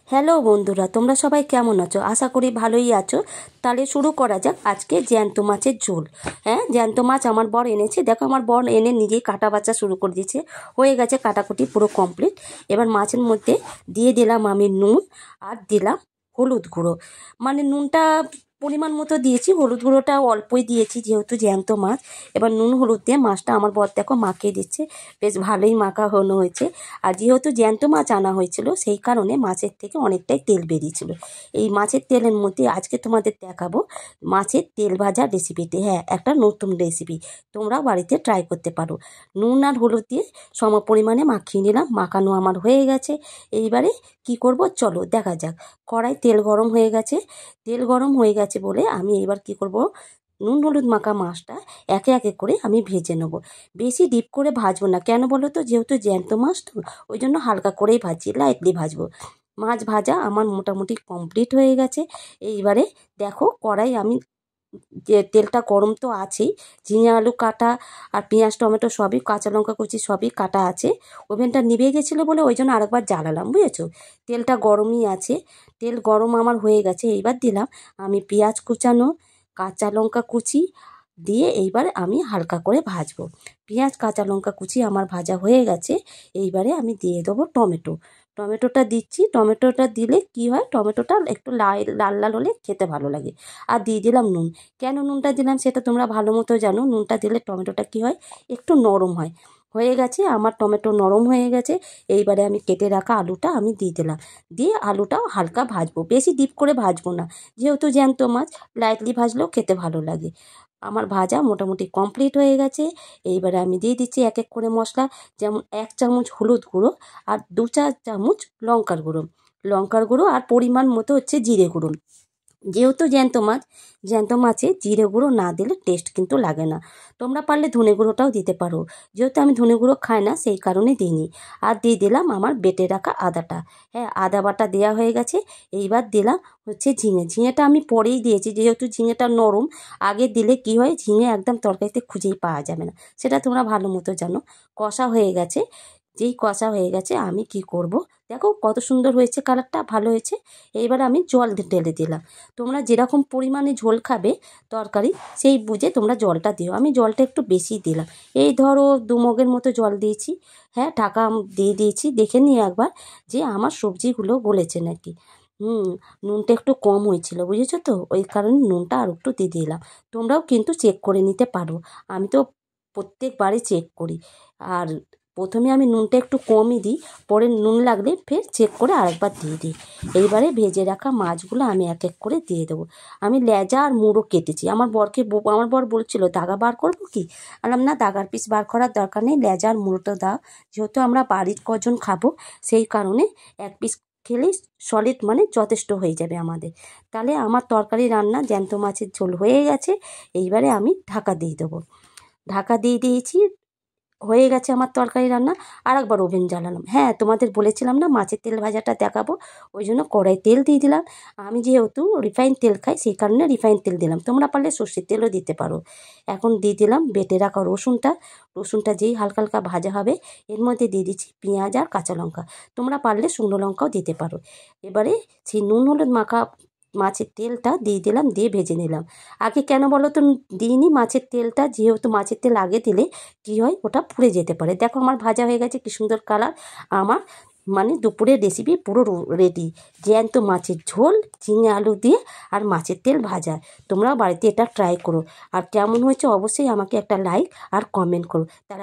Hello বন্ধুরা, তোমরা সবাই কেমন আছো? আশা করি ভালোই আছো। তাহলে শুরু করা যাক আজকে জ্যান্ত মাছের ঝোল। হ্যাঁ, জ্যান্ত মাছ আমার বর এনেছে। দেখো, আমার বর এনে নিজেই কাটা বাছা শুরু করে দিয়েছে। হয়ে গেছে কাটাকুটি পুরো কমপ্লিট। এবার মাছের মধ্যে দিয়ে দিলাম আমি নুন আর দিলাম হলুদ গুঁড়ো। মানে নুনটা পরিমাণ মতো দিয়েছি, হলুদ গুঁড়োটা অল্পই দিয়েছি যেহেতু জ্যান্ত মাছ। এবার নুন হলুদ দিয়ে মাছটা আমার বর দেখো মাখিয়ে দিচ্ছে। বেশ ভালোই মাখা হয়েছে। আর যেহেতু জ্যান্ত মাছ আনা হয়েছিল সেই কারণে মাছের থেকে অনেকটাই তেল বেরিয়েছিল। এই মাছের তেলের মধ্যে আজকে তোমাদের দেখাবো মাছের তেল ভাজা রেসিপিটি। হ্যাঁ, একটা নতুন রেসিপি, তোমরাও বাড়িতে ট্রাই করতে পারো। নুন আর হলুদ দিয়ে সম পরিমাণে মাখিয়ে নিলাম। মাখানো আমার হয়ে গেছে। এইবারে কি করব চলো দেখা যাক। কড়াই তেল গরম হয়ে গেছে। তেল গরম হয়ে গেছে বলে আমি এবার কি করব, নুন হলুদ মাখা মাছটা একে একে করে আমি ভেজে নেব। বেশি ডিপ করে ভাজবো না, কেন বলো তো, যেহেতু জ্যান্ত মাছ তো ওই জন্য হালকা করেই ভাজছি, লাইটলি ভাজবো। মাছ ভাজা আমার মোটামুটি কমপ্লিট হয়ে গেছে। এইবারে দেখো কড়াই আমি যে তেলটা গরম তো আছেই, ঝিঙে আলু কাটা আর পেঁয়াজ টমেটো সবই, কাঁচা লঙ্কা কুচি সবই কাটা আছে। ওভেনটা নিভে গেছিলো বলে ওই জন্য আরেকবার জ্বালালাম, বুঝেছো। তেলটা গরমই আছে। তেল গরম আমার হয়ে গেছে। এইবার দিলাম আমি পেঁয়াজ কুচানো, কাঁচা লঙ্কা কুচি দিয়ে এইবার আমি হালকা করে ভাজবো। পেঁয়াজ কাঁচা লঙ্কা কুচি আমার ভাজা হয়ে গেছে। এইবারে আমি দিয়ে দেবো টমেটো। টমেটোটা দিচ্ছি। টমেটোটা দিলে কি হয়, টমেটোটা একটু লাল লাল লাল হলে খেতে ভালো লাগে। আর দিয়ে দিলাম নুন। কেন নুনটা দিলাম সেটা তোমরা ভালো মতো জানো। নুনটা দিলে টমেটোটা কি হয়, একটু নরম হয়। হয়ে গেছে আমার টমেটো নরম হয়ে গেছে। এইবারে আমি কেটে রাখা আলুটা আমি দিয়ে দিলাম। দিয়ে আলুটাও হালকা ভাজবো, বেশি ডিপ করে ভাজবো না, যেহেতু জ্যান্ত মাছ লাইটলি ভাজলেও খেতে ভালো লাগে। আমার ভাজা মোটামুটি কমপ্লিট হয়ে গেছে। এইবারে আমি দিয়ে দিচ্ছি এক এক করে মশলা। যেমন 1 চামচ হলুদ গুঁড়ো আর 2-4 চামচ লঙ্কার গুঁড়ো। লঙ্কার গুঁড়ো আর পরিমাণ মতো হচ্ছে জিরে গুঁড়ো। যেহেতু জ্যান্ত মাছ, জ্যান্ত মাছে জিরে গুঁড়ো না দিলে টেস্ট কিন্তু লাগে না। তোমরা পারলে ধনে গুঁড়োটাও দিতে পারো, যেহেতু আমি ধনে গুঁড়ো খাই না সেই কারণে দিইনি। আর দিয়ে দিলাম আমার বেটে রাখা আদাটা। হ্যাঁ, আদা বাটা দেওয়া হয়ে গেছে। এইবার দিলাম হচ্ছে ঝিঙে। ঝিঙেটা আমি পরেই দিয়েছি, যেহেতু ঝিঙেটা নরম। আগে দিলে কি হয়, ঝিঙে একদম তরকারিতে খুঁজেই পাওয়া যাবে না, সেটা তোমরা ভালো মতো জানো। কষা হয়ে গেছে। যেই কষা হয়ে গেছে আমি কি করব, দেখো কত সুন্দর হয়েছে, কালারটা ভালো হয়েছে। এইবার আমি জল ঢেলে দিলাম। তোমরা যেরকম পরিমাণে ঝোল খাবে তরকারি সেই বুঝে তোমরা জলটা দিও। আমি জলটা একটু বেশি দিলাম। এই ধরো 2 মগের মতো জল দিয়েছি। হ্যাঁ, ঢাকা দিয়ে দিয়েছি। দেখে নিই একবার যে আমার সবজিগুলো গলেছে নাকি। নুনটা একটু কম হয়েছিল, বুঝেছো তো, ওই কারণে নুনটা আর একটু দিয়ে দিলাম। তোমরাও কিন্তু চেক করে নিতে পারো। আমি তো প্রত্যেকবারই চেক করি। আর প্রথমে আমি নুনটা একটু কমই দিই, পরে নুন লাগলে ফের চেক করে আরেকবার দিয়ে দিই। এইবারে ভেজে রাখা মাছগুলো আমি এক এক করে দিয়ে দেবো। আমি লেজা আর মুড়ো কেটেছি। আমার বর বলছিল দাগা বার করবো কি, বললাম না, দাগার পিস বার করার দরকার নেই, লেজা আর মুড়োটা দাও। যেহেতু আমরা বাড়ির কজন খাবো সেই কারণে এক পিস খেলেই সলিড মানে যথেষ্ট হয়ে যাবে আমাদের। তাহলে আমার তরকারি রান্না জ্যান্ত মাছের ঝোল হয়ে গেছে। এইবারে আমি ঢাকা দিয়ে দেবো। ঢাকা দিয়ে দিয়েছি। হয়ে গেছে আমার তরকারি রান্না। আর একবার ওভেন জ্বালালাম। হ্যাঁ, তোমাদের বলেছিলাম না মাছের তেল ভাজাটা দেখাবো, ওই জন্য কড়াই তেল দিয়ে দিলাম। আমি যেহেতু রিফাইন তেল খাই সেই কারণে রিফাইন তেল দিলাম, তোমরা পারলে সর্ষের তেলও দিতে পারো। এখন দিয়ে দিলাম বেটে রাখা রসুনটা। রসুনটা যেই হালকা হালকা ভাজা হবে এর মধ্যে দিয়ে দিচ্ছি পেঁয়াজ আর কাঁচা লঙ্কা। তোমরা পারলে শুকনো লঙ্কাও দিতে পারো। এবারে সেই নুন হলুদ মাখা মাছের তেলটা দিয়ে দিলাম, দিয়ে ভেজে নিলাম। আগে কেন বলো তো দিইনি মাছের তেলটা, যেহেতু মাছের তেল আগে দিলে কী হয়, ওটা পুড়ে যেতে পারে। দেখো আমার ভাজা হয়ে গেছে, কী সুন্দর কালার। আমার মানে দুপুরের রেসিপি পুরো রেডি। জ্যান্ত মাছের ঝোল ঝিঙে আলু দিয়ে আর মাছের তেল ভাজা। তোমরাও বাড়িতে এটা ট্রাই করো। আর কেমন হয়েছে অবশ্যই আমাকে একটা লাইক আর কমেন্ট করো। তারা